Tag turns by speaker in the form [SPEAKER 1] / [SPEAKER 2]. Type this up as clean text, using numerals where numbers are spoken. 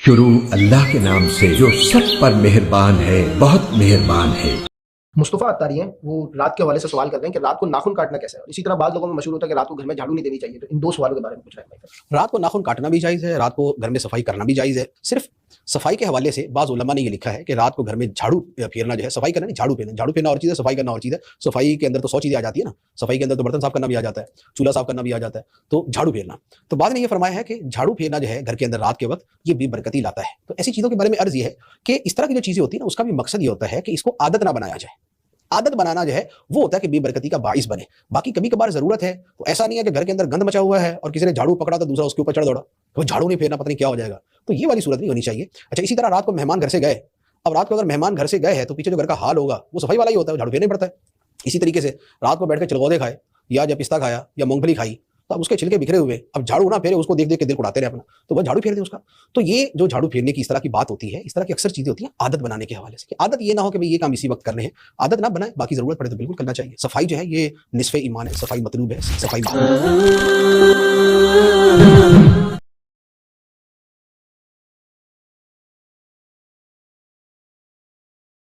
[SPEAKER 1] शुरू अल्लाह के नाम से जो सब पर मेहरबान है, बहुत मेहरबान है।
[SPEAKER 2] मुस्तफ़ा अत्तारी हैं, वो रात के हवाले से सवाल कर रहे हैं कि रात को नाखून काटना कैसा है। और इसी तरह बाद लोगों में मशहूर होता है कि रात को घर में झाड़ू नहीं देनी चाहिए। तो इन दो सवालों के बारे में पूछ रहे हैं भाई।
[SPEAKER 3] रात को नाखून काटना भी जायज़ है, रात को घर में सफाई करना भी जायज़ है। सिर्फ सफाई के हवाले से बाज़ उलमा ने ये लिखा है कि रात को घर में झाड़ू फेरना जो है, सफाई करना नहीं, झाड़ू फेरना और चीज़ है, सफाई करना और चीज़ है। सफाई के अंदर तो 100 चीज़ें आ जाती है ना, सफाई के अंदर तो बर्तन साफ करना भी आ जाता है, चूल्हा साफ करना भी आ जाता है, तो झाड़ू फेरना। तो बाद ने ये फरमाया है कि झाड़ू फेरना जो है घर के अंदर रात के वक्त, ये बेबरकती लाता है। तो ऐसी चीज़ों के बारे में अर्ज़ ये है कि इस तरह की जो चीज़ें होती है ना, उसका भी मकसद ये होता है कि इसको आदत ना बनाया जाए। आदत बनाना जो है वो होता है कि बेबरकती का बाइस बने। बाकी कभी कभार जरूरत है, तो ऐसा नहीं है कि घर के अंदर गंद मचा हुआ है और किसी ने झाड़ू पकड़ा तो दूसरा उसके ऊपर चढ़ दौड़ा, तो झाड़ू नहीं फेरना, पता नहीं क्या हो जाएगा। तो ये वाली सूरत नहीं होनी चाहिए। अच्छा, इसी तरह रात को मेहमान घर से गए, अब रात को अगर मेहमान घर से गए हैं तो पीछे जो घर का हाल होगा वो सफाई वाला ही होता है, झाड़ू फेरना ही पड़ता है। इसी तरीके से रात को बैठ के चिलगोदे खाए या जब पिस्ता खाया या मूंगफली खाई, तो अब उसके छिलके बिखरे हुए, अब झाड़ू ना फेरे, उसको देख देख के दिल उड़ाते रहे अपना, तो वह झाड़ू फेर दे उसका। तो ये जो झाड़ू फेरने की इस तरह की बात होती है, इस तरह की अक्सर चीजें होती हैं आदत बनाने के हवाले से। कि आदत ये ना हो कि भाई ये काम इसी वक्त करने हैं, आदत ना बनाए, बाकी जरूरत पड़े तो बिल्कुल करना चाहिए। सफाई जो है ये निस्फ़े ईमान है, सफाई मतलूब है, सफाई